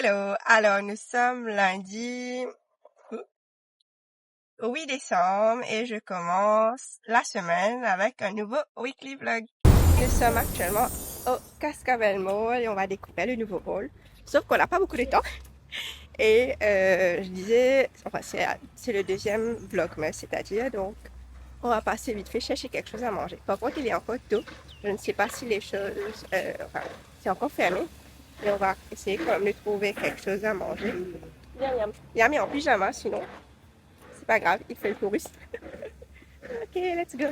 Allô, alors nous sommes lundi 8 décembre et je commence la semaine avec un nouveau weekly vlog. Nous sommes actuellement au Cascavel Mall et on va découvrir le nouveau hall. Sauf qu'on n'a pas beaucoup de temps. Et je disais, enfin c'est le deuxième vlogmas, c'est-à-dire donc on va passer vite fait chercher quelque chose à manger. Par contre il est encore tôt, je ne sais pas si les choses, c'est encore fermé. Et on va essayer quand même de trouver quelque chose à manger. Yam est en pyjama, sinon c'est pas grave, il fait le touriste. Ok, let's go.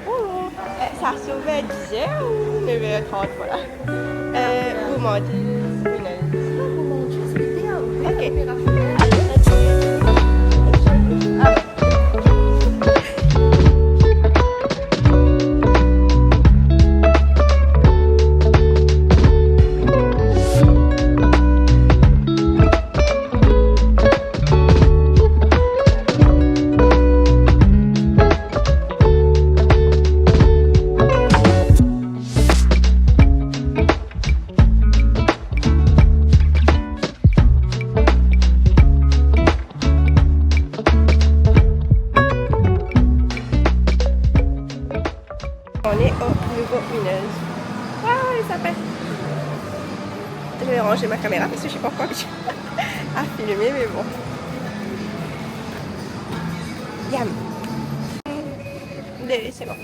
Oh, ça s'ouvre à 10h ou 9h30, voilà. Vous m'en dites une. Ok. On est au nouveau Winners. Waouh, il s'appelle. Je vais ranger ma caméra parce que je suis pas encore habituée à filmer, mais bon. Yam. C'est bon.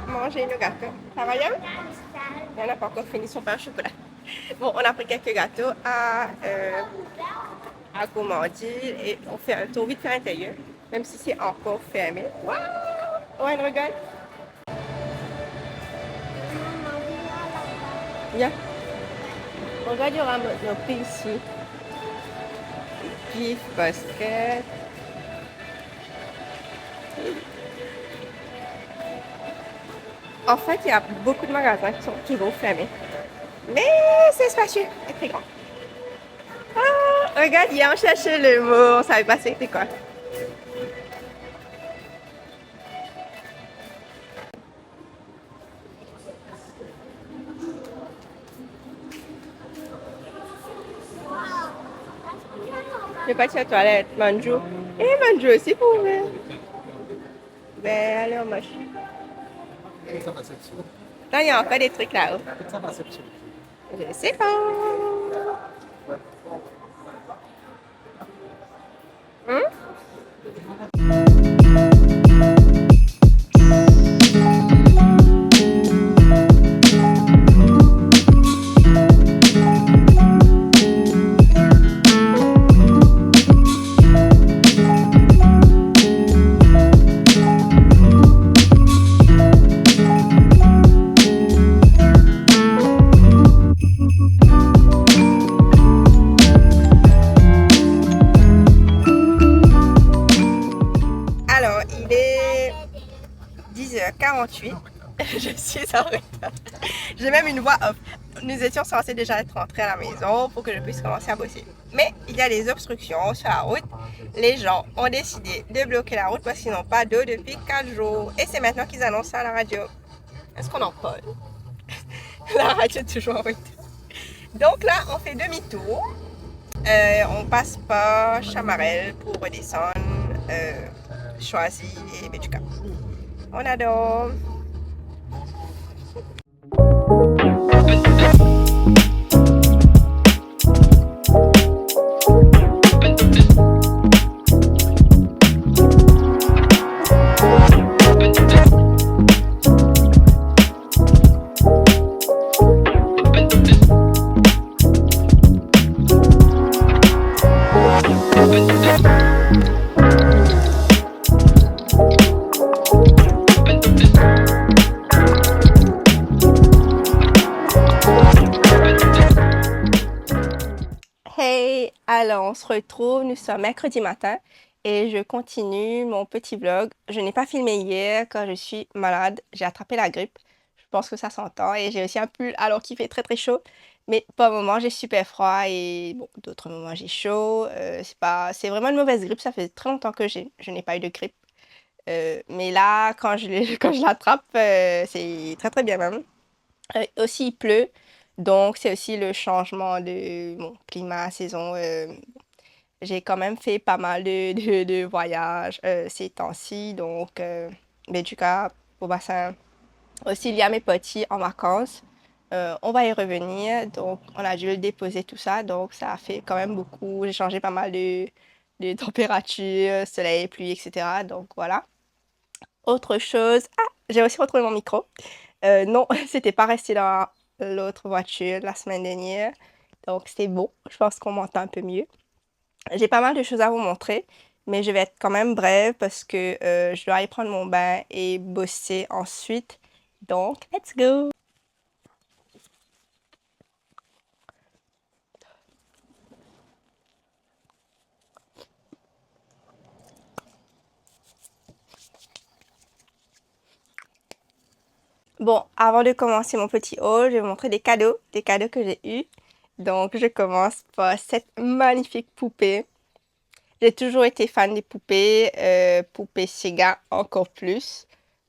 Manger nos gâteaux. Ça va, Yann? On n'a pas encore fini son pain au chocolat. Bon, on a pris quelques gâteaux à gourmandise et on fait un tour vite fait à l'intérieur, même si c'est encore fermé. Waouh! Ouais, regarde. Viens. Regarde, il y aura nos prix ici. Gift basket. En fait, il y a beaucoup de magasins qui sont toujours fermés. Mais c'est spacieux et très grand. Ah, regarde, il a cherché le mot. On savait pas c'était quoi. Je vais partir à la toilette. Manjou. Et Manjou aussi pour ouvrir. Ben, allez, on marche. Là, il y a encore des trucs là-haut. Je sais pas. Il est 10h48. Je suis en retard. J'ai même une voix off. Nous étions censés déjà être rentrés à la maison pour que je puisse commencer à bosser. Mais il y a des obstructions sur la route. Les gens ont décidé de bloquer la route parce qu'ils n'ont pas d'eau depuis 4 jours. Et c'est maintenant qu'ils annoncent ça à la radio. Est-ce qu'on en parle? La radio est toujours en retard. Donc là, on fait demi-tour. On passe par Chamarel pour redescendre. Choisi et Bétuka. On adore. Hey, alors on se retrouve, nous sommes mercredi matin et je continue mon petit vlog. Je n'ai pas filmé hier car je suis malade, j'ai attrapé la grippe. Je pense que ça s'entend et j'ai aussi un pull alors qu'il fait très très chaud. Mais pour le moment j'ai super froid et bon, d'autres moments j'ai chaud. C'est vraiment une mauvaise grippe, ça fait très longtemps que je n'ai pas eu de grippe. Mais là, quand quand je l'attrape, c'est très très bien même. Aussi, il pleut, donc c'est aussi le changement de bon, climat, saison. J'ai quand même fait pas mal de voyages ces temps-ci, donc du cas, au bassin. Aussi, il y a mes petits en vacances. On va y revenir, donc on a dû le déposer tout ça, donc ça a fait quand même beaucoup. J'ai changé pas mal de température, soleil, pluie, etc. Donc voilà. Autre chose, ah, j'ai aussi retrouvé mon micro. Non, c'était pas resté dans l'autre voiture la semaine dernière. Donc, c'est bon. Je pense qu'on m'entend un peu mieux. J'ai pas mal de choses à vous montrer, mais je vais être quand même brève parce que je dois aller prendre mon bain et bosser ensuite. Donc, let's go! Bon, avant de commencer mon petit haul, je vais vous montrer des cadeaux que j'ai eus. Donc, je commence par cette magnifique poupée. J'ai toujours été fan des poupées, poupées Sega encore plus.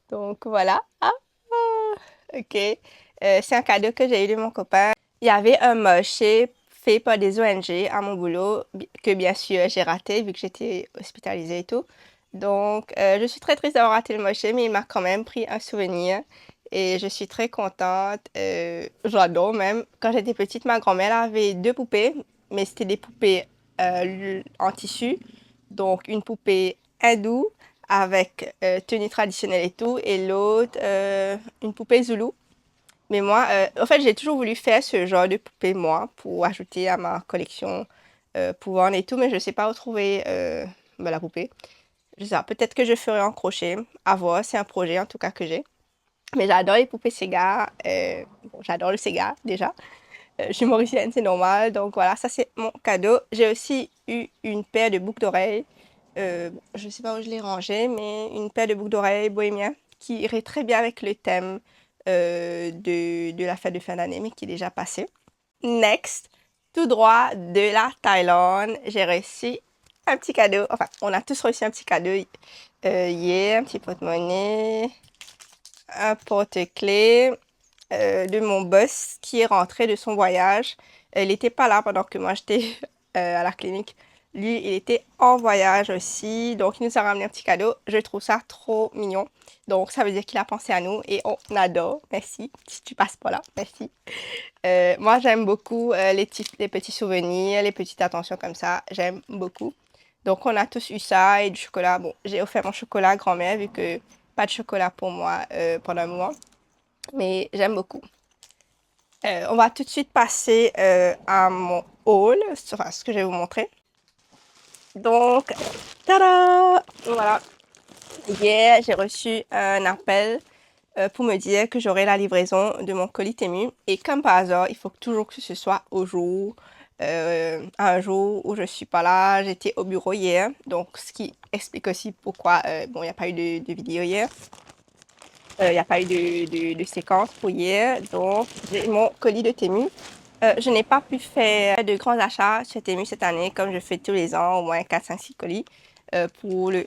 Donc voilà. Ah, ah, ok. C'est un cadeau que j'ai eu de mon copain. Il y avait un marché fait par des ONG à mon boulot, que bien sûr j'ai raté vu que j'étais hospitalisée et tout. Donc je suis très triste d'avoir raté le marché, mais il m'a quand même pris un souvenir. Et je suis très contente. J'adore même. Quand j'étais petite, ma grand-mère avait deux poupées, mais c'était des poupées en tissu. Donc une poupée hindoue avec tenue traditionnelle et tout, et l'autre, une poupée zoulou. Mais moi, en fait, j'ai toujours voulu faire ce genre de poupée, moi, pour ajouter à ma collection pour vendre et tout, mais je ne sais pas où trouver la poupée. Je sais pas, peut-être que je ferai en crochet, à voir, c'est un projet en tout cas que j'ai. Mais j'adore les poupées Sega, bon, j'adore le Sega déjà. Je suis mauricienne, c'est normal, donc voilà, ça c'est mon cadeau. J'ai aussi eu une paire de boucles d'oreilles, je ne sais pas où je l'ai rangée, mais une paire de boucles d'oreilles bohémien qui irait très bien avec le thème de la fête de fin d'année, mais qui est déjà passé. Next, tout droit de la Thaïlande, j'ai reçu un petit cadeau. Enfin, on a tous reçu un petit cadeau hier, un petit porte-monnaie, un porte-clés de mon boss qui est rentré de son voyage. Il n'était pas là pendant que moi j'étais à la clinique. Lui, il était en voyage aussi, donc il nous a ramené un petit cadeau. Je trouve ça trop mignon. Donc ça veut dire qu'il a pensé à nous et on adore. Merci. Si tu passes pas là, merci. Moi, j'aime beaucoup les petits souvenirs, les petites attentions comme ça. J'aime beaucoup. Donc on a tous eu ça et du chocolat. Bon, j'ai offert mon chocolat à grand-mère vu que pas de chocolat pour moi pendant un moment. Mais j'aime beaucoup. On va tout de suite passer à mon haul, enfin ce que je vais vous montrer. Donc, tada! Voilà. Hier, j'ai reçu un appel pour me dire que j'aurai la livraison de mon colis Temu. Et comme par hasard, il faut toujours que ce soit au jour, un jour où je suis pas là. J'étais au bureau hier, donc ce qui explique aussi pourquoi bon, il n'y a pas eu de vidéo hier. Il n'y a pas eu de séquence pour hier, donc j'ai mon colis de Temu. Je n'ai pas pu faire de grands achats chez Temu cette année, comme je fais tous les ans, au moins 4, 5, 6 colis pour le...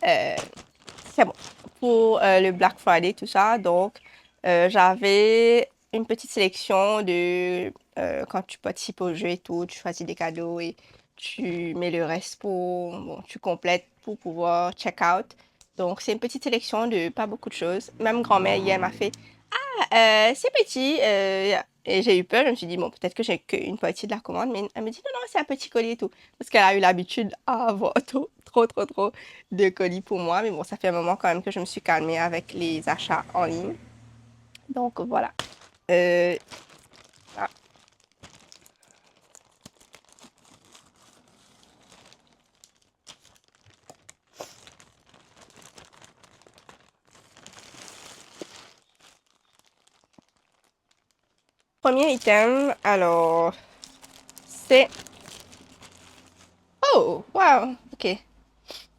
c'est bon. Pour le Black Friday, tout ça. Donc, j'avais une petite sélection de... quand tu participes au jeu et tout, tu choisis des cadeaux et tu mets le reste pour... Bon, tu complètes pour pouvoir check out. Donc, c'est une petite sélection de pas beaucoup de choses. Même grand-mère, hier, m'a fait c'est petit. Et j'ai eu peur. Je me suis dit, bon, peut-être que j'ai qu'une partie de la commande. Mais elle me dit, non, non, c'est un petit colis et tout. Parce qu'elle a eu l'habitude à avoir trop de colis pour moi. Mais bon, ça fait un moment quand même que je me suis calmée avec les achats en ligne. Donc, voilà. Euh, ah. Premier item, alors, c'est... Oh, wow, ok.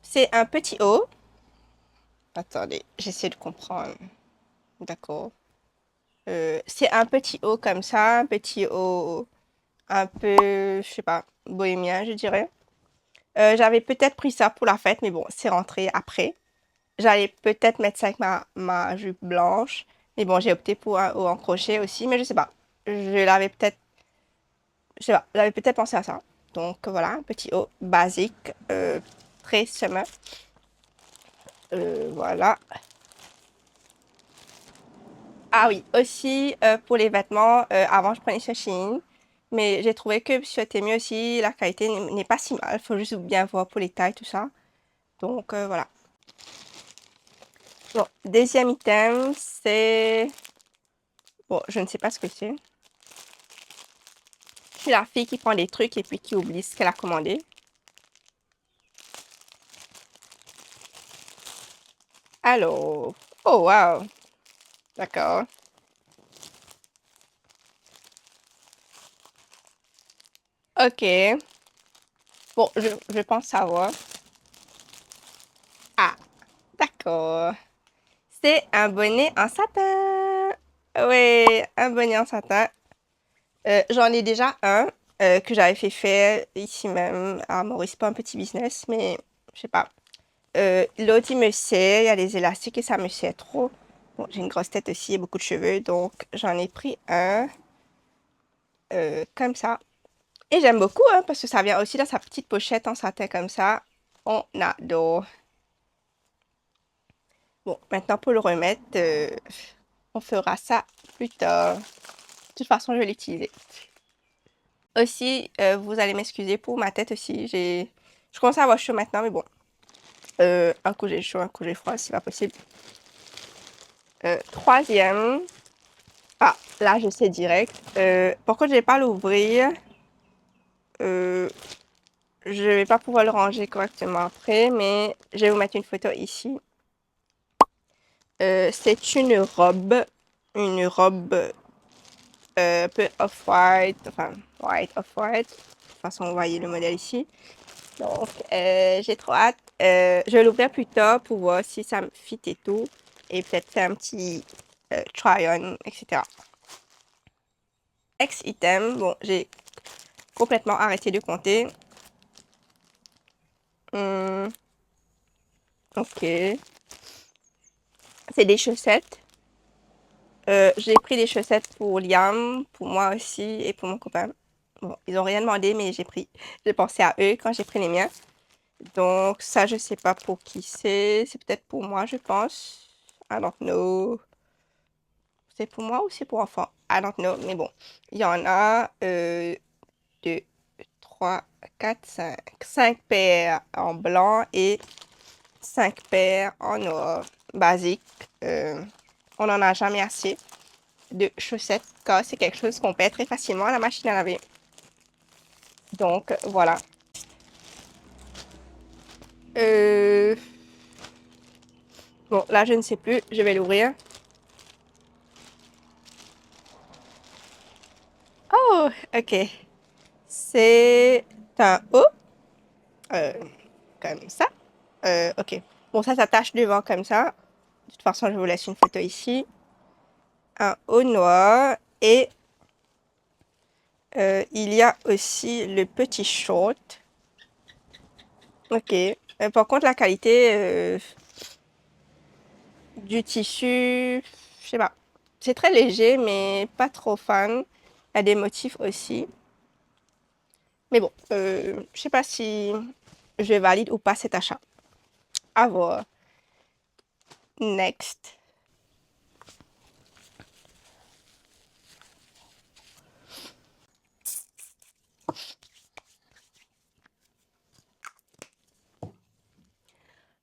C'est un petit haut. Attendez, j'essaie de comprendre. D'accord. C'est un petit haut comme ça, un petit haut un peu, je sais pas, bohémien, je dirais. J'avais peut-être pris ça pour la fête, mais bon, c'est rentré après. J'allais peut-être mettre ça avec ma jupe blanche, mais bon, j'ai opté pour un haut en crochet aussi, mais je sais pas. Je l'avais peut-être, je sais pas, j'avais peut-être pensé à ça. Donc voilà, un petit haut basique, très summer. Voilà. Ah oui, aussi pour les vêtements, avant je prenais chez Shein, mais j'ai trouvé que c'était mieux aussi, la qualité n'est pas si mal, faut juste bien voir pour les tailles, tout ça. Donc voilà. Bon, deuxième item, c'est... Bon, je ne sais pas ce que c'est. Je suis la fille qui prend des trucs et puis qui oublie ce qu'elle a commandé. Alors... Oh, wow! D'accord. Ok. Bon, je pense savoir. Ah, d'accord. C'est un bonnet en satin. Oui, un bonnet en satin. J'en ai déjà un que j'avais fait faire ici même à Maurice, pas un petit business, mais je sais pas. L'autre, il me sert, il y a des élastiques et ça me sert trop. Bon, j'ai une grosse tête aussi et beaucoup de cheveux, donc j'en ai pris un comme ça. Et j'aime beaucoup, hein, parce que ça vient aussi dans sa petite pochette en satin comme ça. On adore. Bon, maintenant pour le remettre, on fera ça plus tard. De toute façon, je vais l'utiliser. Aussi, vous allez m'excuser pour ma tête aussi. Je commence à avoir chaud maintenant, mais bon. Un coup j'ai chaud, un coup j'ai froid, c'est pas possible. Troisième. Ah, là, je sais direct. Pourquoi je vais pas l'ouvrir? Euh, je vais pas pouvoir le ranger correctement après, mais je vais vous mettre une photo ici. C'est une robe un peu off-white, enfin, white, off-white. De toute façon, vous voyez le modèle ici. Donc, j'ai trop hâte. Je vais l'ouvrir plus tard pour voir si ça me fit et tout. Et peut-être faire un petit try-on, etc. Next item. Bon, j'ai complètement arrêté de compter. Ok. C'est des chaussettes. J'ai pris des chaussettes pour Liam, pour moi aussi et pour mon copain. Bon, ils n'ont rien demandé, mais j'ai pris. J'ai pensé à eux quand j'ai pris les miens. Donc, ça, je sais pas pour qui c'est. C'est peut-être pour moi, je pense. I don't know. C'est pour moi ou c'est pour enfants? I don't know. Mais bon, il y en a 2, 3, 4, 5. 5 paires en blanc et 5 paires en noir basique. On n'en a jamais assez de chaussettes car c'est quelque chose qu'on perd très facilement à la machine à laver. Donc, voilà. Euh, Bon, là, je ne sais plus. Je vais l'ouvrir. Oh, ok. C'est un haut, euh, comme ça. Ok. Bon, ça s'attache devant comme ça. De toute façon, je vous laisse une photo ici. Un haut noir. Et il y a aussi le petit short. Ok. Par contre, la qualité du tissu, je sais pas. C'est très léger, mais pas trop fan. Il y a des motifs aussi. Mais bon, je sais pas si je valide ou pas cet achat. À voir. Next.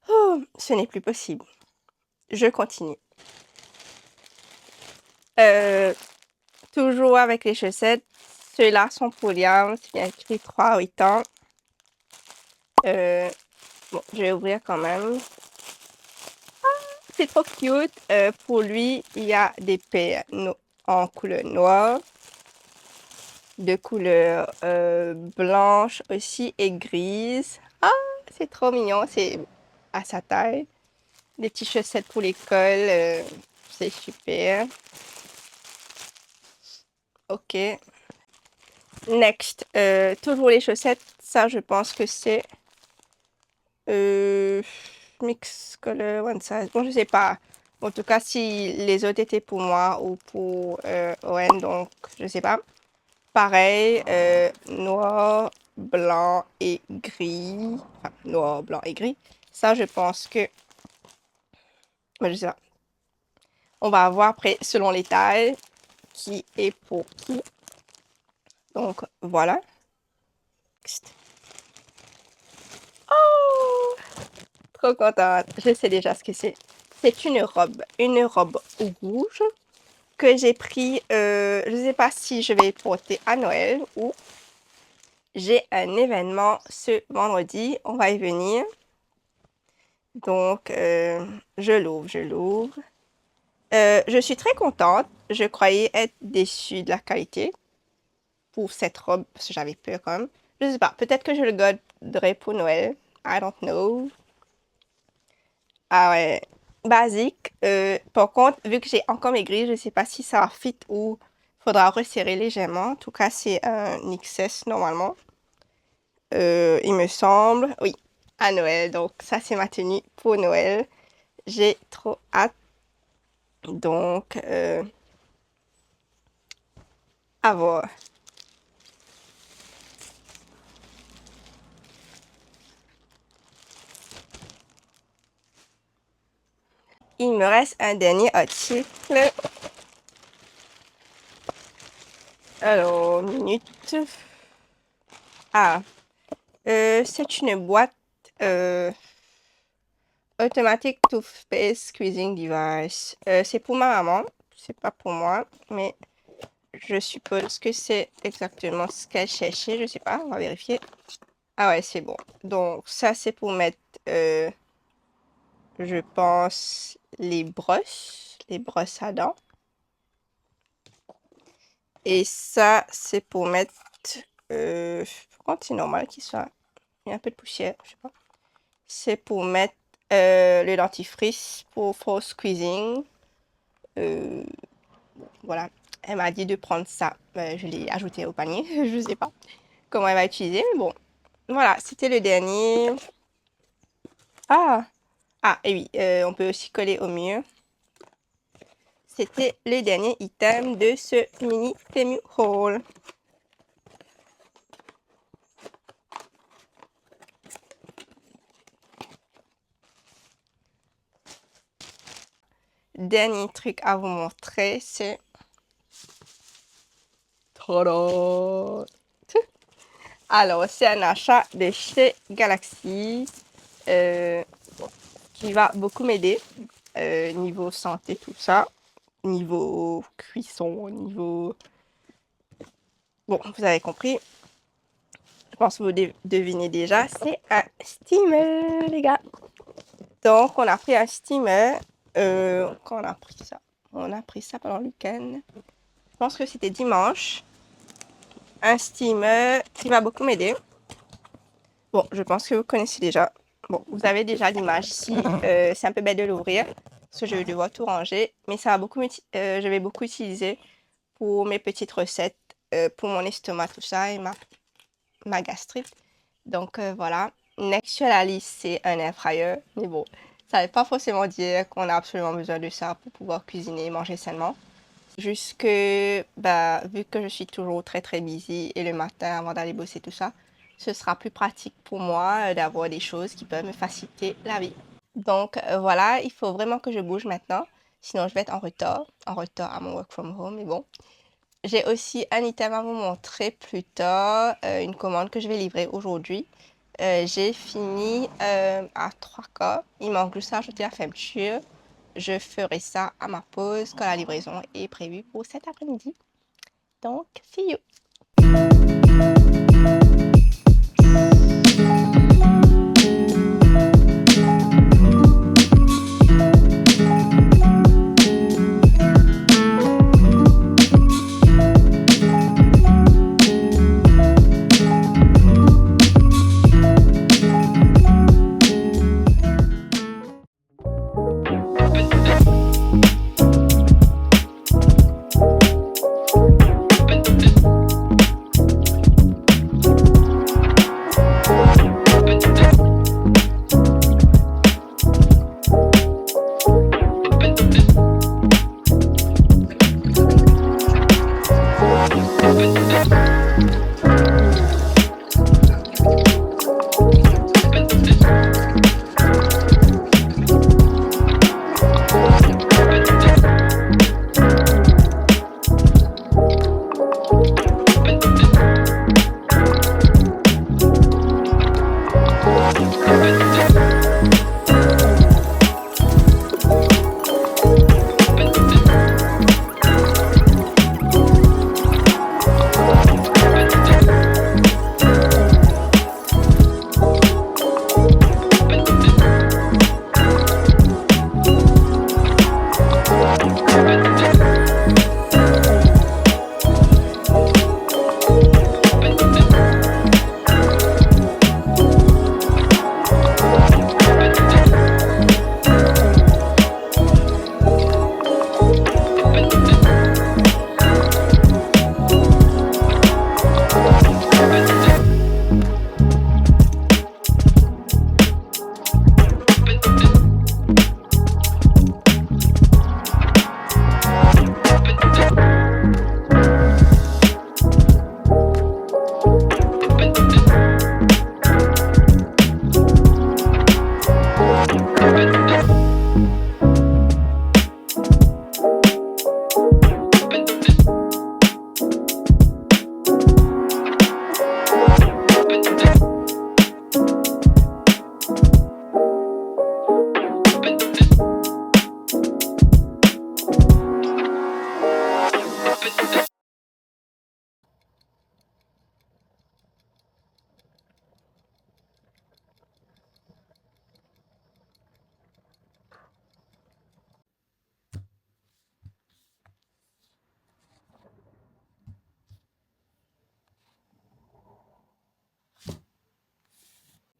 Oh, ce n'est plus possible. Je continue. Euh, Toujours avec les chaussettes. Ceux-là sont pour Liam. C'est bien écrit 3 à 8 ans. Bon, je vais ouvrir quand même. C'est trop cute. Pour lui, il y a des paires en couleur noire. de couleur blanche aussi et grise. Ah, c'est trop mignon, c'est à sa taille. Des petites chaussettes pour l'école, c'est super. Ok. Next, toujours les chaussettes, ça je pense que c'est mix color one size. Bon, je sais pas. En tout cas, si les autres étaient pour moi ou pour Owen, donc je sais pas. Pareil, noir, blanc et gris. Enfin, noir, blanc et gris. Ça, je pense que... Mais je sais pas. On va voir après, selon les tailles, qui est pour qui. Donc, voilà. Next. Oh! Trop contente. Je sais déjà ce que c'est. C'est une robe rouge que j'ai pris, je ne sais pas si je vais porter à Noël ou j'ai un événement ce vendredi. On va y venir. Donc, je l'ouvre. Je suis très contente. Je croyais être déçue de la qualité pour cette robe parce que j'avais peur quand même. Je sais pas, peut-être que je le garderai pour Noël. I don't know. Ah ouais, basique. Par contre, vu que j'ai encore maigri, je sais pas si ça va fit ou faudra resserrer légèrement. En tout cas, c'est un XS normalement. Il me semble. Oui, à Noël. Donc, ça, c'est ma tenue pour Noël. J'ai trop hâte. Donc, à voir. Il me reste un dernier article. Alors, minute. Ah, c'est une boîte automatique toothpaste squeezing device. C'est pour ma maman, c'est pas pour moi, mais je suppose que c'est exactement ce qu'elle cherchait. Je sais pas, on va vérifier. Ah ouais, c'est bon. Donc ça, c'est pour mettre, je pense, les brosses à dents. Et ça, c'est pour mettre, par contre, c'est normal qu'il soit, il y a un peu de poussière, je sais pas. C'est pour mettre le dentifrice pour squeezing. Voilà. Elle m'a dit de prendre ça. Je l'ai ajouté au panier. Je sais pas comment elle va utiliser, mais bon. Voilà, c'était le dernier. Ah! Ah, et oui, on peut aussi coller au mur. C'était le dernier item de ce mini Temu haul. Dernier truc à vous montrer, c'est... Tada! Alors, c'est un achat de chez Galaxy qui va beaucoup m'aider niveau santé, tout ça. Niveau cuisson, niveau... Bon, vous avez compris. Je pense que vous devinez déjà. C'est un steamer, les gars. Donc, on a pris un steamer. Quand on a pris ça? On a pris ça pendant le week-end. Je pense que c'était dimanche. Un steamer qui va beaucoup m'aider. Bon, je pense que vous connaissez déjà. Bon, vous avez déjà l'image ici. C'est un peu bête de l'ouvrir parce que je vais devoir tout ranger. Mais ça va beaucoup, je vais beaucoup utiliser pour mes petites recettes, pour mon estomac, tout ça, et ma gastrite. Donc voilà. Next sur la liste, c'est un air fryer. Mais bon, ça ne veut pas forcément dire qu'on a absolument besoin de ça pour pouvoir cuisiner et manger sainement. Juste que, bah, vu que je suis toujours très très busy et le matin avant d'aller bosser tout ça, ce sera plus pratique pour moi d'avoir des choses qui peuvent me faciliter la vie. Donc voilà, il faut vraiment que je bouge maintenant, sinon je vais être en retard à mon work from home, mais bon. J'ai aussi un item à vous montrer plus tard, une commande que je vais livrer aujourd'hui. J'ai fini à 3 quarts, il manque juste à ajouter la fermeture. Je ferai ça à ma pause quand la livraison est prévue pour cet après-midi. Donc, see you!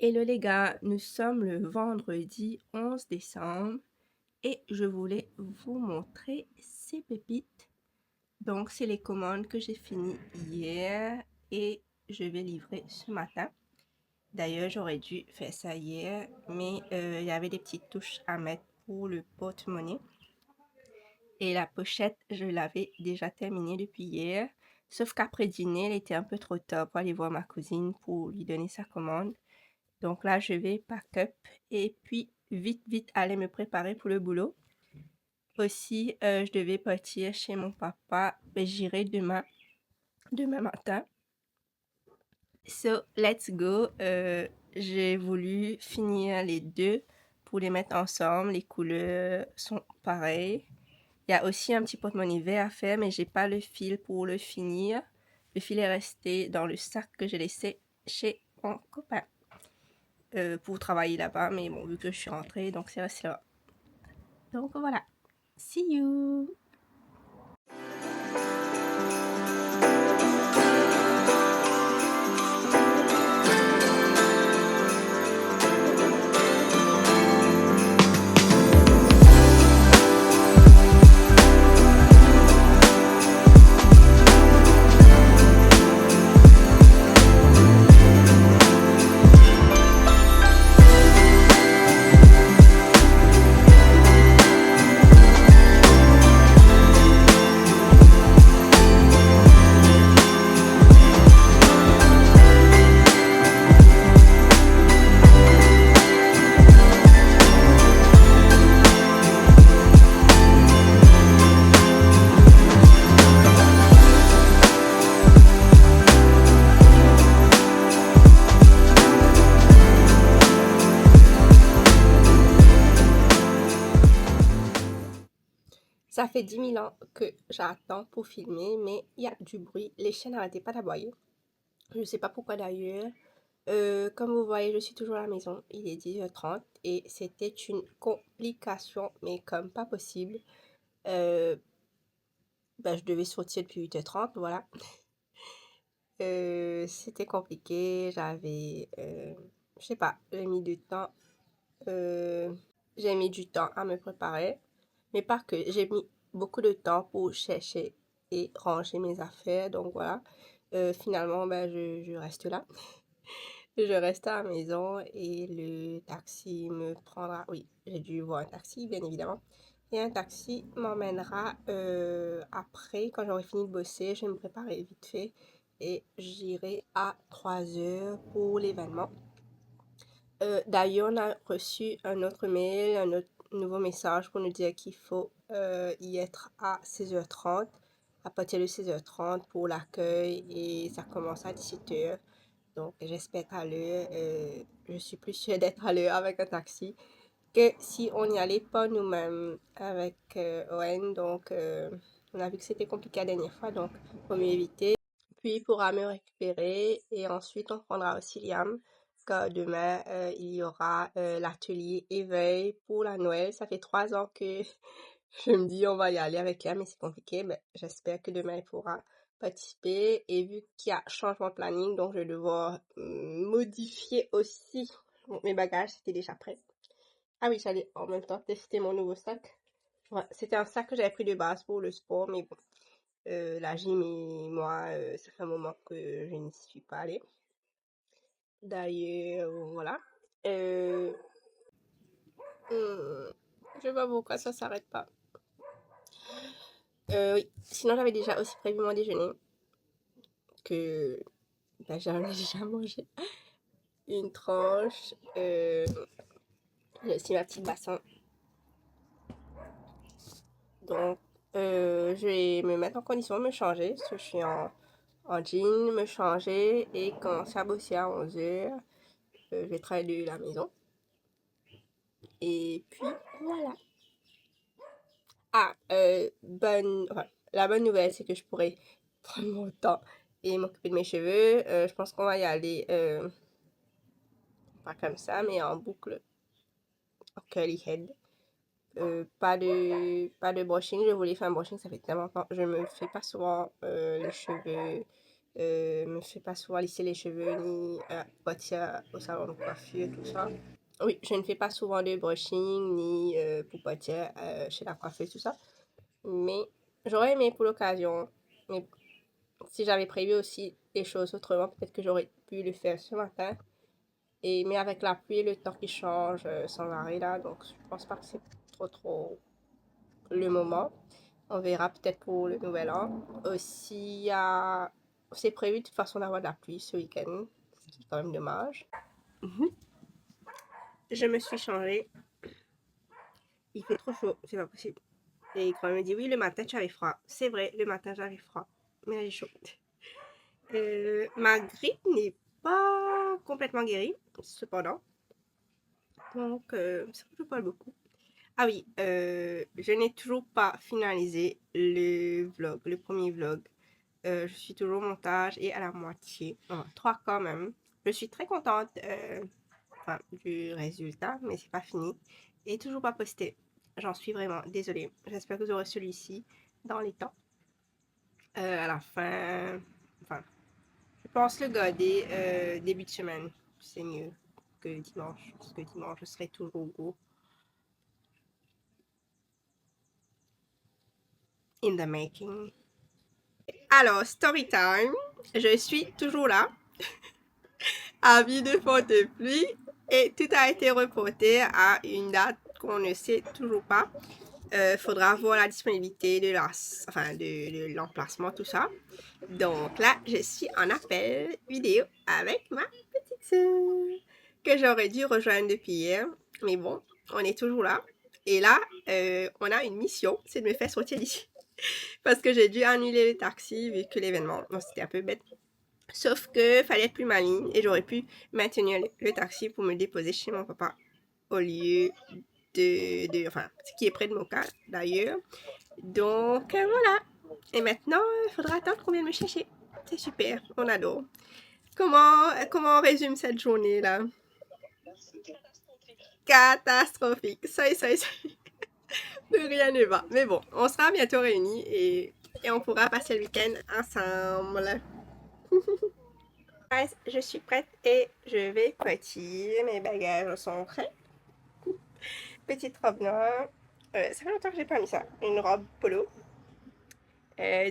Hello les gars, nous sommes le vendredi 11 décembre et je voulais vous montrer ces pépites. Donc c'est les commandes que j'ai finies hier et je vais livrer ce matin. D'ailleurs j'aurais dû faire ça hier, mais il y avait des petites touches à mettre pour le porte-monnaie. Et la pochette, je l'avais déjà terminée depuis hier. Sauf qu'après dîner, elle était un peu trop tard pour aller voir ma cousine pour lui donner sa commande. Donc là, je vais pack up et puis vite aller me préparer pour le boulot. Aussi, je devais partir chez mon papa. Ben, j'irai demain matin. So, let's go. J'ai voulu finir les deux pour les mettre ensemble. Les couleurs sont pareilles. Il y a aussi un petit porte-monnaie vert à faire, mais j'ai pas le fil pour le finir. Le fil est resté dans le sac que j'ai laissé chez mon copain pour travailler là-bas. Mais bon, vu que je suis rentrée, donc c'est resté là. Donc voilà. See you! Ça fait 10 000 ans que j'attends pour filmer, mais il y a du bruit. Les chiens n'arrêtaient pas d'aboyer. Je ne sais pas pourquoi d'ailleurs. Comme vous voyez, je suis toujours à la maison. Il est 10h30 et c'était une complication, mais comme pas possible. Je devais sortir depuis 8h30, voilà. C'était compliqué. Je sais pas, j'ai mis du temps à me préparer. Mais pas que, j'ai mis beaucoup de temps pour chercher et ranger mes affaires. Donc voilà, finalement, je reste là. Je reste à la maison et le taxi me prendra. Oui, j'ai dû voir un taxi, bien évidemment. Et un taxi m'emmènera après, quand j'aurai fini de bosser. Je vais me préparer vite fait et j'irai à 3h pour l'événement. D'ailleurs, on a reçu un autre mail, un autre nouveau message pour nous dire qu'il faut y être à 16h30, à partir de 16h30 pour l'accueil et ça commence à 17h. Donc, j'espère être à l'heure. Je suis plus sûre d'être à l'heure avec un taxi que si on n'y allait pas nous-mêmes avec Owen. Donc, on a vu que c'était compliqué la dernière fois, donc il faut mieux éviter. Puis, il pourra me récupérer et ensuite, on prendra aussi Liam. Car demain, il y aura l'atelier éveil pour la Noël. Ça fait 3 ans que je me dis on va y aller avec Liam, mais c'est compliqué. Mais j'espère que demain, il pourra participer. Et vu qu'il y a changement de planning, donc je vais devoir modifier aussi mes bagages. C'était déjà prêt. Ah oui, j'allais en même temps tester mon nouveau sac. Ouais, c'était un sac que j'avais pris de base pour le sport, mais bon, la gym et moi, ça fait un moment que je n'y suis pas allée. D'ailleurs, voilà. Euh, je sais pas pourquoi ça s'arrête pas. Oui. Sinon, j'avais déjà aussi prévu mon déjeuner. Que j'en ai déjà mangé une tranche. J'ai aussi ma petite bassin. Donc, je vais me mettre en condition de me changer. Parce que je suis en jean, me changer et commencer à bosser à 11h. Je vais travailler de la maison. Et puis, voilà. Ah, la bonne nouvelle, c'est que je pourrais prendre mon temps et m'occuper de mes cheveux. Je pense qu'on va y aller, pas comme ça, mais en boucle, en curly head. Pas de brushing. Je voulais faire un brushing, ça fait tellement longtemps. Je me fais pas souvent les cheveux me fais pas souvent lisser les cheveux ni potir au salon de coiffure, tout ça. Oui, je ne fais pas souvent de brushing ni popotière chez la coiffeuse, tout ça. Mais j'aurais aimé pour l'occasion. Mais si j'avais prévu aussi les choses autrement, peut-être que j'aurais pu le faire ce matin. Mais avec la pluie, le temps qui change sans arrêt là, donc je pense pas que c'est trop le moment. On verra peut-être pour le nouvel an. Aussi, c'est prévu de toute façon d'avoir de la pluie ce week-end. C'est quand même dommage. Je me suis changée. Il fait trop chaud, c'est pas possible. Et quand elle me dit oui, le matin j'avais froid. C'est vrai, le matin j'avais froid. Mais là j'ai chaud. Ma grippe n'est pas complètement guérie, cependant. Donc, ça je parle beaucoup. Ah oui, je n'ai toujours pas finalisé le vlog, le premier vlog. Je suis toujours au montage et à la moitié. 3 quand même. Je suis très contente du résultat, mais c'est pas fini. Et toujours pas posté. J'en suis vraiment désolée. J'espère que vous aurez celui-ci dans les temps. À la fin, je pense le garder début de semaine. C'est mieux que dimanche, parce que dimanche, je serai toujours au go. In the making. Alors, story time. Je suis toujours là. Avis de forte pluie. Et tout a été reporté à une date qu'on ne sait toujours pas. Faudra voir la disponibilité de l'emplacement, tout ça. Donc là, je suis en appel vidéo avec ma petite soeur que j'aurais dû rejoindre depuis hier. Mais bon, on est toujours là. Et là, on a une mission, c'est de me faire sortir d'ici. Parce que j'ai dû annuler le taxi vu que l'événement, c'était un peu bête. Sauf que fallait être plus maligne et j'aurais pu maintenir le taxi pour me déposer chez mon papa au lieu ce qui est près de mon cas d'ailleurs. Donc voilà. Et maintenant, il faudra attendre qu'on vienne me chercher. C'est super, on adore. Comment on résume cette journée là? Catastrophique. Ça. Rien ne va. Mais bon, on sera bientôt réunis et on pourra passer le week-end ensemble. Je suis prête et je vais partir. Mes bagages sont prêts. Petite robe noire. Ça fait longtemps que j'ai pas mis ça. Une robe polo.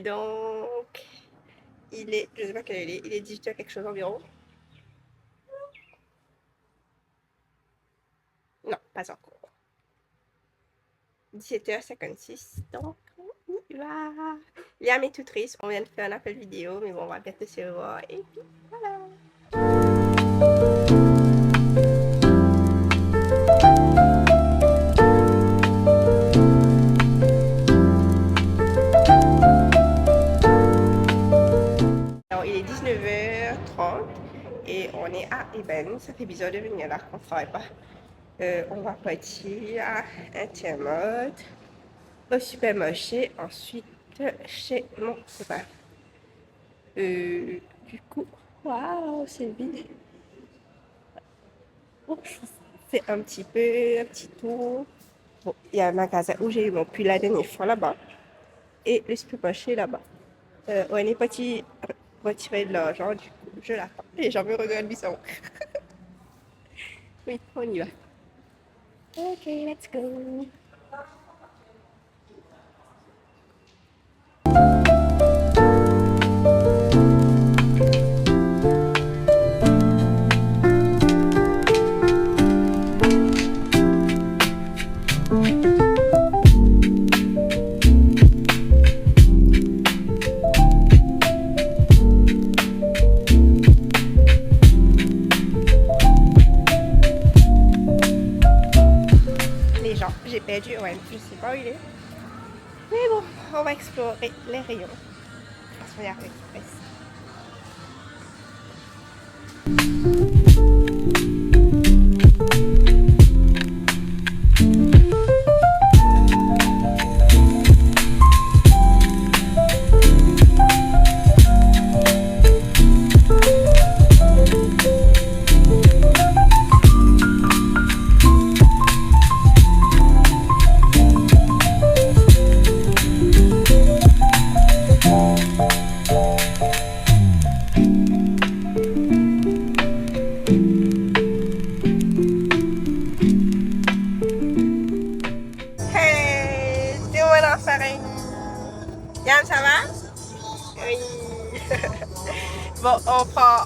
Donc, je sais pas quelle il est 18h quelque chose environ. Non, pas encore. 17h56, donc il y a mes tutrices, on vient de faire un appel vidéo, mais bon, on va bientôt se revoir, et puis voilà. Alors, il est 19h30, et on est à Eben, ça fait bizarre de venir là, qu'on ne travaille pas. On va partir à Intermode, au supermarché, ensuite chez mon copain. Du coup, waouh, c'est vide. Bon, je fais un petit tour. Bon, il y a un magasin où j'ai eu mon pull la dernière fois là-bas. Et le supermarché là-bas. On est parti retirer de l'argent, du coup, je l'attends. Les gens me regardent bizarrement. Oui, on y va. Ok, let's go. J'ai perdu, ouais, je sais pas où il est. Mais bon, on va explorer les rayons. On va se regarder l'express.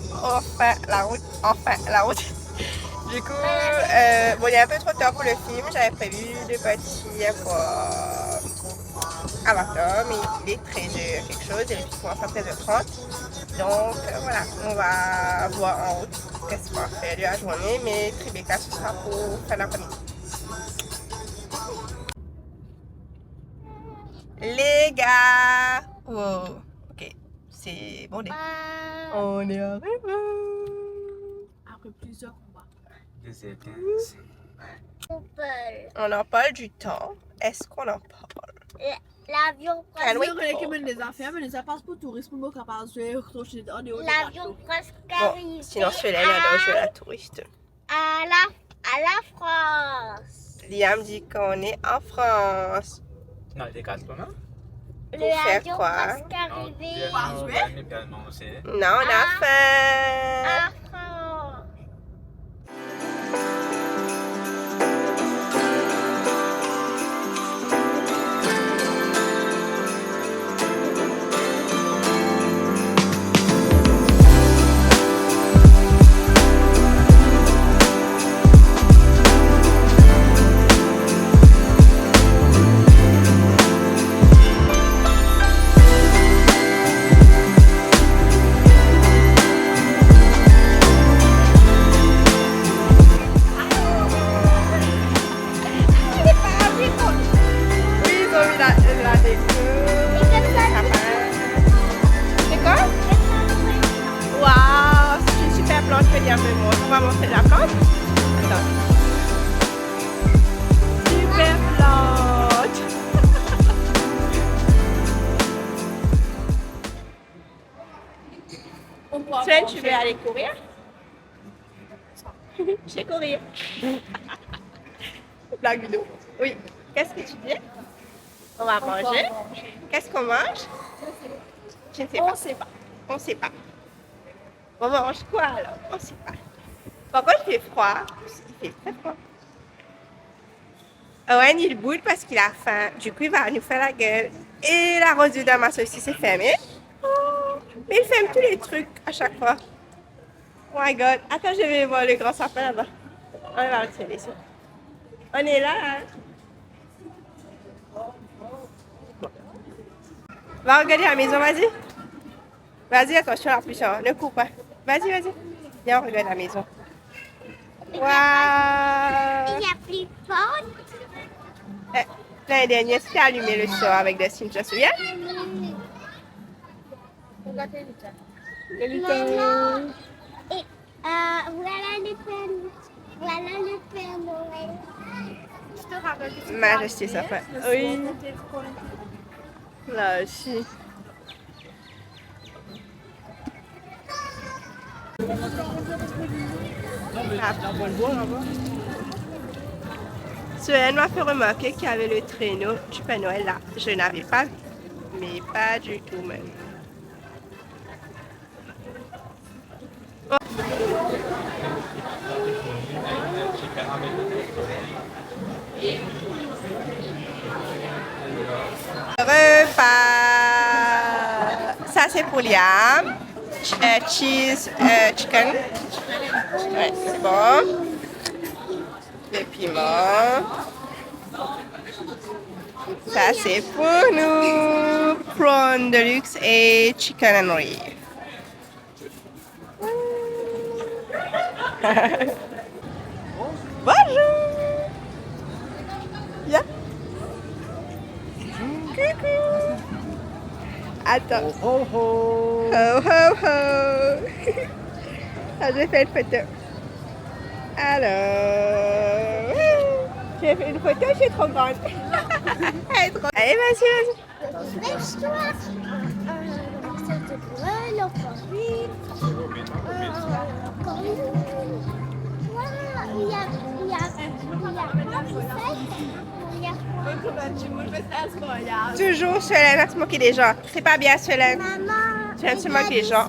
prend enfin la route. Enfin, la route. Du coup, bon, il est un peu trop tard pour le film. J'avais prévu de partir pour Avatar, mais il est 13h quelque chose et le film commence à 13h30. Donc, voilà, on va voir en route qu'est-ce qu'on va faire de la journée, mais Tribeca, ce sera pour fin d'après-midi. Les gars! Wow, ok, c'est bon. On est arrivé! Après plusieurs combats. 2h15. On en parle du temps. Est-ce qu'on en parle? L'avion Can we Agora que talk? men les affaires, men les affaires pour tourisme, pour capaz de retourner dans les l'avion presque Bon, arrivé sinon Solène adore jouer à la touriste. à la France. Liam dit qu'on est en France. Non, des Castres, Le faire avion quoi? presque arrivé Non, on a faim! à France. Oui, ils ont mis la déco. C'est quoi? Waouh, c'est une super plante que Liam me montre. On va montrer la plante. Attends. Super plante. Solène, tu veux aller courir? Je vais courir. Blague vidéo. Oui. Qu'est-ce que tu dis? On va manger. Qu'est-ce qu'on mange? Je ne sais pas. On sait pas. On ne sait pas. On mange quoi alors? On ne sait pas. Par contre, il fait froid. Il fait très froid. Owen, il boude parce qu'il a faim. Du coup, il va nous faire la gueule. Et la rose du Damas aussi, c'est fermé. Oh, mais il ferme tous les trucs à chaque fois. Oh my god. Attends, je vais voir le grand sapin là-bas. On va le tirer ça. On est là, hein? Va regarder la maison, vas-y. Vas-y, attention la puissance. Ne coupe pas. Vas-y, vas-y. Viens, on regarde la maison. Waouh! Il n'y a plus de porte. L'année dernière, c'était allumé le soir avec des signes, tu te souviens? Maman. Et voilà le Père Noël. Voilà le Père Noël. Je te rappelle que Majesté, ça fait. Oui. Là aussi. Solène m'a fait remarquer qu'il y avait le traîneau du Père Noël là. Je n'avais pas vu, mais pas du tout même. Repas. Ça c'est pour Liam. Cheese chicken. Ouais, c'est bon. Les piments. Ça c'est pour nous. Prawn de luxe et chicken and rice. Bonjour. Viens. Coucou. Attends. Ho ho ho. Ho ho ho. Ah, j'ai fait une photo. Alors. J'ai fait une photo, je suis trop grande. Elle est trop... Allez, vas-y, vas-y. Lève-toi. C'est de Noël, encore une. Encore une. Voilà, il y a Toujours Solène à se moquer des gens. C'est pas bien, Solène. Maman. Tu viens de se moquer des gens.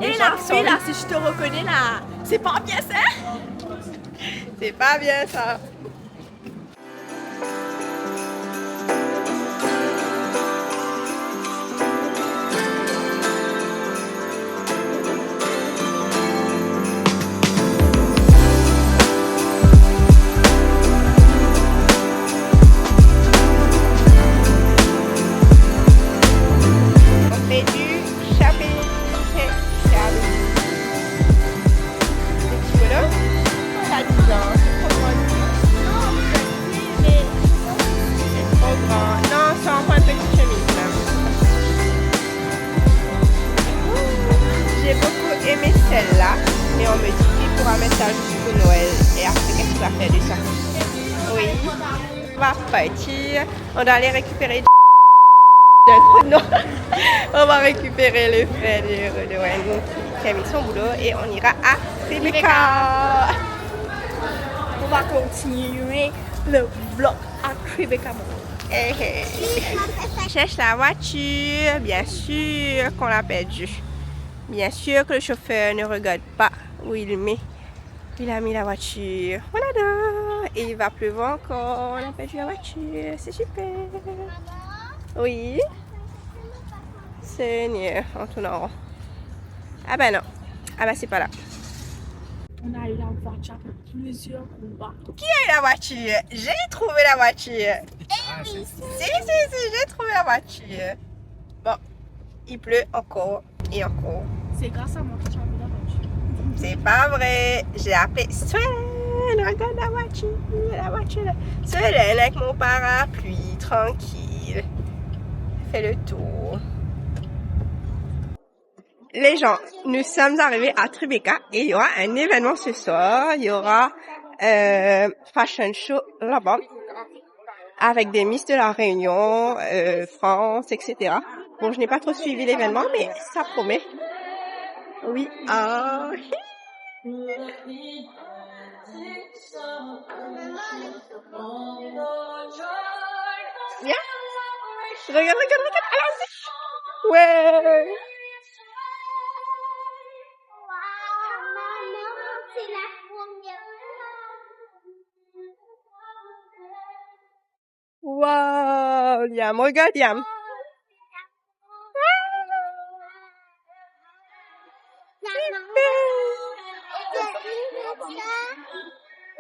Et gens la qui sont fille là, si je te reconnais là, c'est pas bien ça? C'est pas bien ça. aimé celle-là, mais on me dit qu'il pourra mettre ça jusqu'au Noël. Et après, qu'est-ce qu'il va faire de ça? Oui, on va partir. On doit aller récupérer non. On va récupérer le frère de Wendy qui a mis son boulot et on ira à Tribeca. On va continuer le vlog à Tribeca. Hey, hey. Je cherche la voiture, bien sûr qu'on l'a perdue. Bien sûr que le chauffeur ne regarde pas où il met. Il a mis la voiture. Voilà. Et il va pleuvoir encore. On a perdu la voiture. C'est super. Oui. Seigneur, on tourne en rond. Ah ben non. Ah ben c'est pas là. On a eu la voiture après plusieurs combats. Qui a eu la voiture? J'ai trouvé la voiture. Ah, c'est Si, j'ai trouvé la voiture. Bon, il pleut encore et encore. C'est grâce à moi que tu as vu la voiture. C'est pas vrai. J'ai appelé Swen. Regarde la voiture. La voiture là. Swen avec mon parapluie, tranquille. Fait le tour. Les gens, nous sommes arrivés à Tribeca et il y aura un événement ce soir. Il y aura fashion show là-bas avec des Miss de la Réunion, France, etc. Bon, je n'ai pas trop suivi l'événement, mais ça promet. Oui. Ah. Viens. Regarde. Allons-y. Ouais. Maman, c'est la première Wow, Liam, regarde Liam.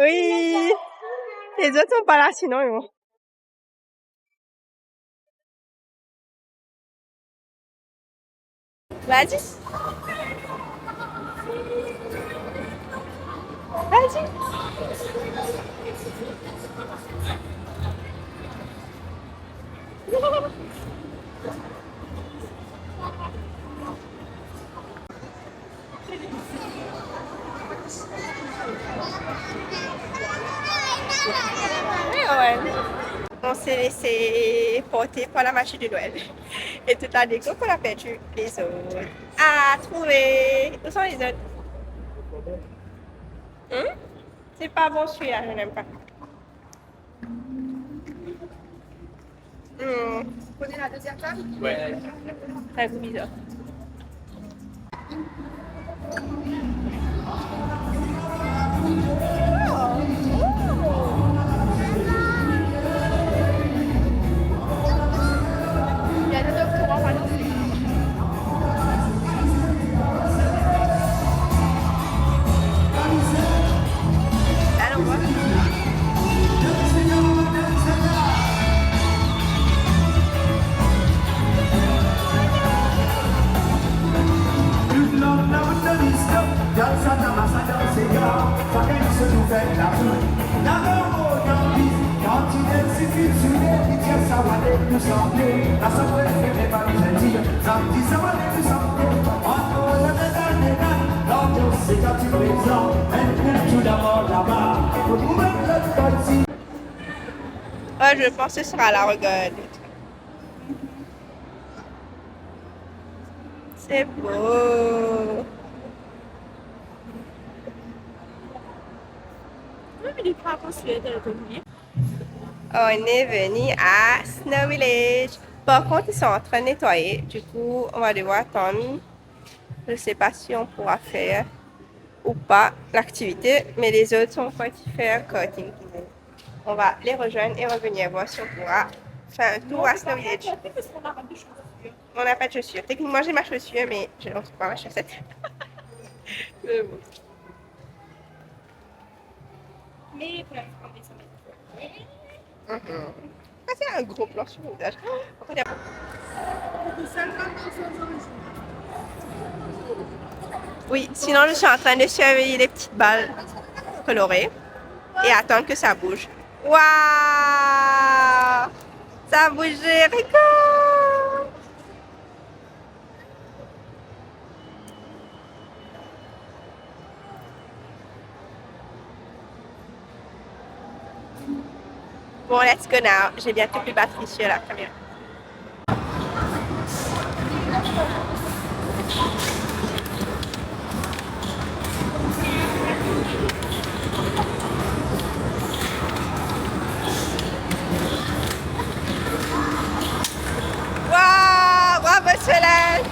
Oui. Les autres sont pas là, sinon ils vont. Vas-y. Vas-y. Ouais. On s'est laissé porter par la machine de Noël. Et toute la déco qu'on a perdu, les autres. Ah, trouvé. Où sont les autres? C'est pas bon celui-là, je n'aime pas. Vous prenez la deuxième table? Ouais. C'est un goût bizarre. Il y a des autres courants pas danser. Allons voir. Ah, je pense que ce sera la regarde. C'est beau. Oui, mais il faut construire de l'économie. On est venu à Snow Village. Par contre, ils sont en train de nettoyer. Du coup, on va devoir attendre. Je ne sais pas si on pourra faire ou pas l'activité, mais les autres sont partis faire karting. On va les rejoindre et revenir voir si on pourra faire un tour à Snow Village. Parce qu'on n'a pas de chaussures. On n'a pas de chaussures. Techniquement, j'ai ma chaussure, mais je n'en trouve pas ma chaussette. Mais bon. Mais pour l'instant, on est sur Ça, c'est un gros plan sur mon visage. En fait, oui, sinon je suis en train de surveiller les petites balles colorées et attendre que ça bouge. Waouh! Ça a bougé, regarde! Bon, let's go now. J'ai bientôt plus de batterie sur la caméra. Waouh! Bravo, Solène!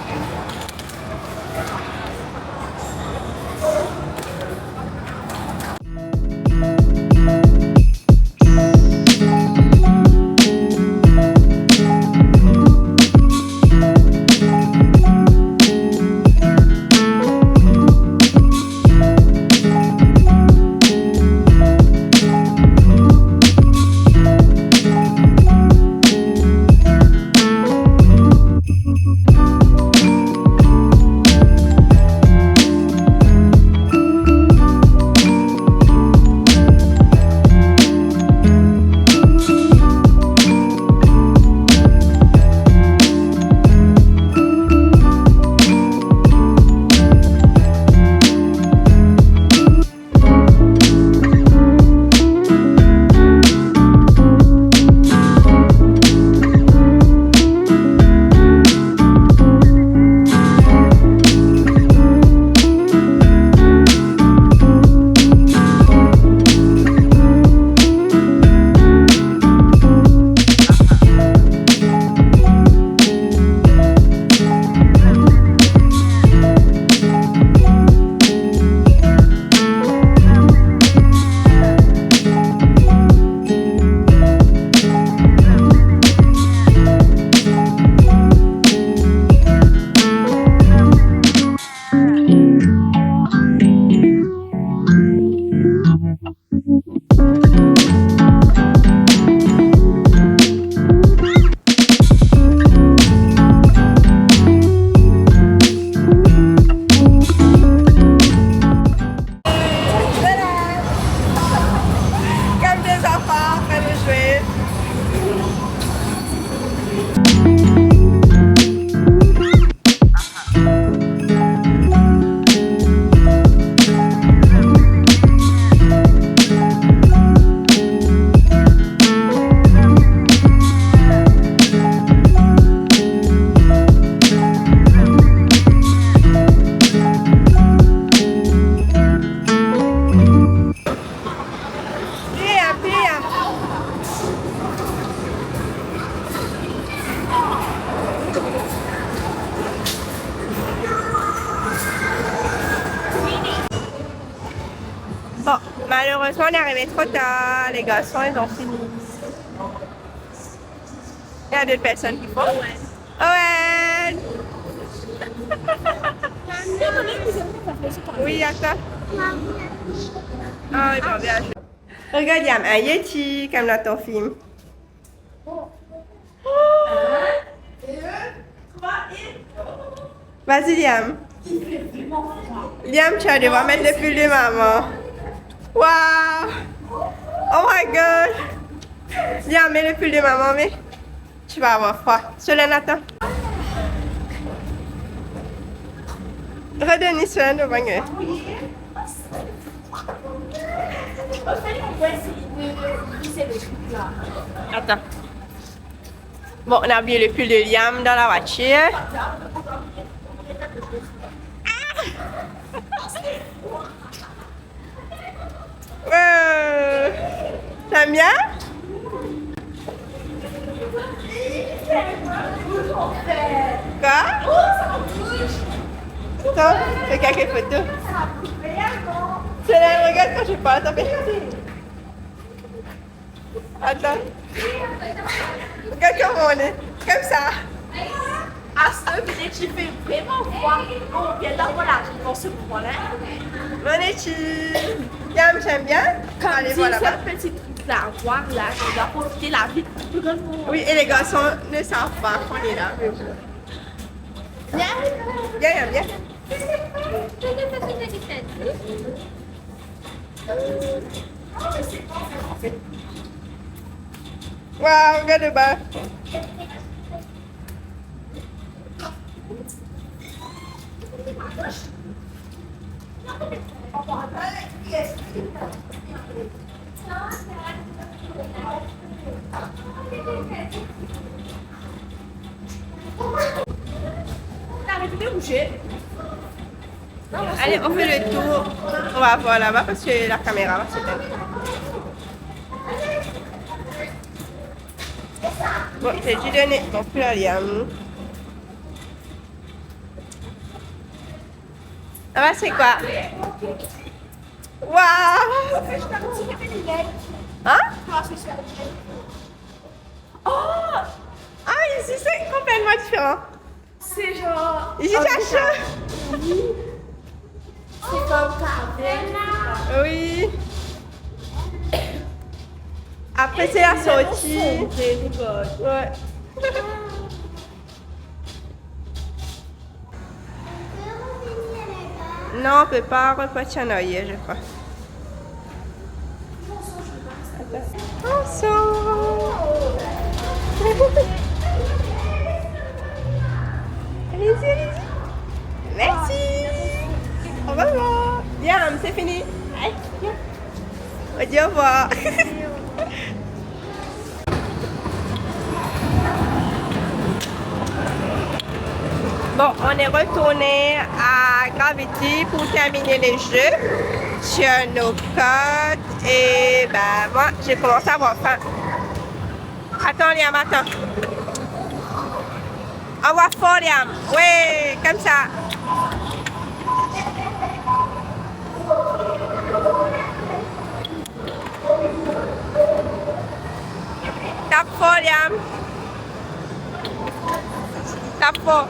Bon, malheureusement, on est arrivé trop tard. Les garçons, ils ont fini. Il y a d'autres personnes qui font. Owen! Oui, à toi. Ah, il va bien jouer. Regarde, il y a un Yeti, comme dans ton film. Vas-y, Liam. Liam, tu vas devoir mettre le pull de maman. Waouh! Oh my god! Liam, mets le pull de maman, mais tu vas avoir froid. Solène, attends. Redonnez Solène au bagneux. Attends. Bon, on a oublié le pull de Liam dans la voiture. T'aimes bien? Quoi? Attends, fais quelques photos. Solène, regarde quand je parle, t'as fait. Attends. Regarde comment on est. Comme ça. À ce que tu fais vraiment voir on vient d'avoir la réponse ce moment-là. Mon étude. Yam, j'aime bien. Comme Allez, si voilà. ce petit truc là à voir là, on doit profiter la vie. Oui, et les garçons ne savent pas qu'on est là. Viens, viens, viens. Waouh, regarde le bas. bouger. Allez, on fait le tour. On va voir là-bas parce que la caméra va s'éteindre. Bon, j'ai dû donner mon plus à Liam. Ça va, c'est quoi? Waouh! Hein? Oh! Ah, ici c'est complètement différent. C'est genre. Ici c'est chaud. C'est comme carré. Oui. Après c'est la sortie. Ouais. Non, on peut pas repartir en arrière, je crois. Attention. Allez-y, allez-y. Merci. Au revoir. Diam, c'est fini. Allez, viens. On dit au revoir. Bon, on est retourné à Gravity pour terminer les jeux sur nos codes et ben moi j'ai commencé à avoir faim. Attends Liam, attends. Avoir faim Liam. Oui, comme ça. Tape fort Liam. Tape fort.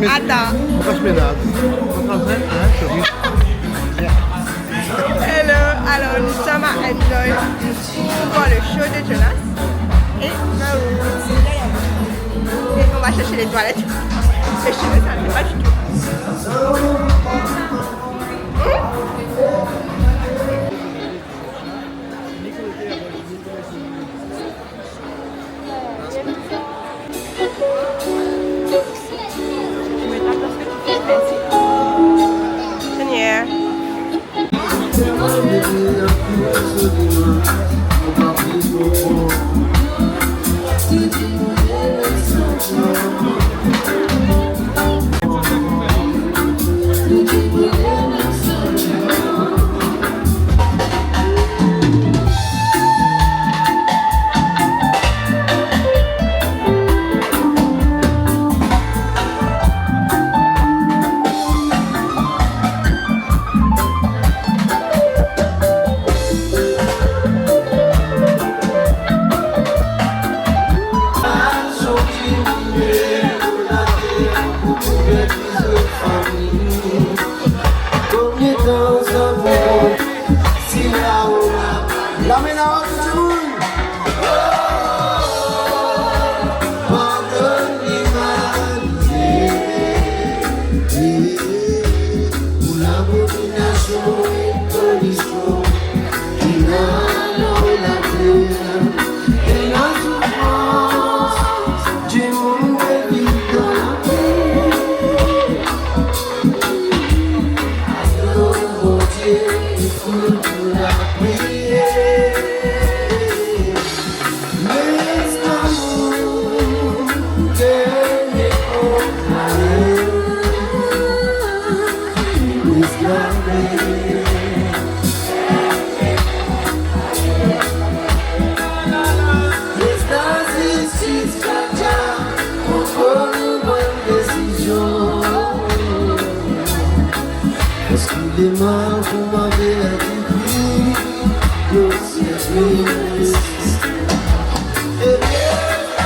Attends. Hello, alors nous sommes à Enjoy pour voir le show de Jonas et on va chercher les toilettes. Les cheveux ça ne fait pas du tout.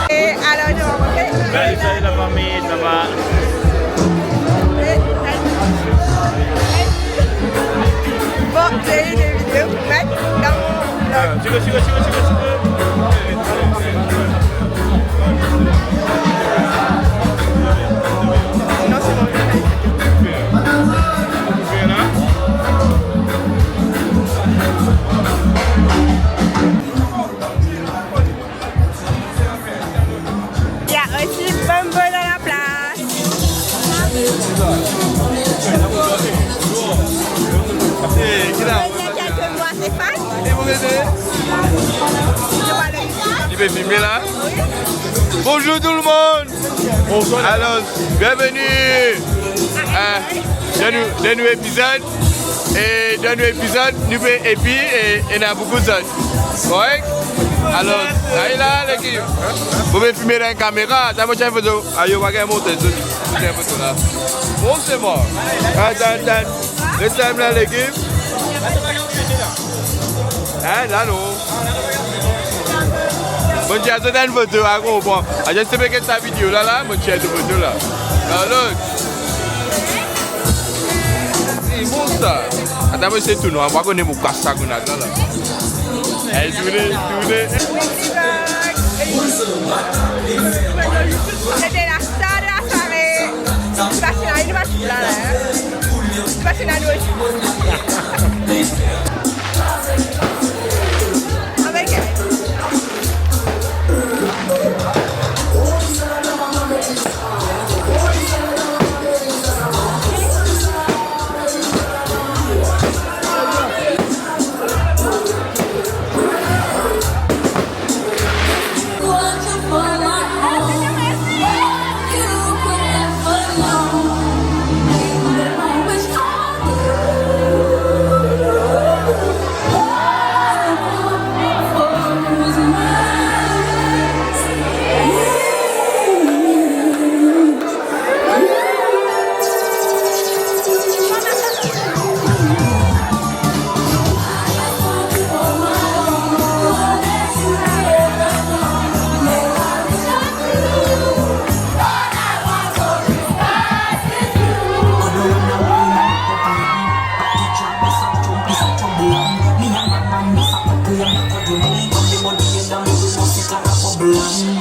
Et alors, nous avons fait... Salut la famille, ça va? Bon, j'ai eu des vidéos. 찍어. Sinon, c'est bon. Il y a aussi Bumble dans la place. Quelques mois, c'est fan. Tu peux filmer là? Bonjour tout le monde! Bonjour. Alors, bienvenue dans nos épisodes. Et dans nos épisodes, nous faisons épi et il y a beaucoup d'autres. Correct? Alors, là, l'équipe. Vous pouvez filmer dans la caméra. T'as une photo. Aïe, on va gagner mon tête. Une photo là. Bon, c'est bon. Attends. Restez là, l'équipe. Hein, là, non. Bon, tu as une photo à comprendre. Je sais pas que ta vidéo là, bon, tu as une photo là. Alors, c'est bon ça. Attends, c'est tout, non? On va connaître mon casse ça qu'on a là. Hey, tournez. C'était la star de la soirée. Tu vas chez la université là. Tu vas chez la université. Avec elle. Blanc.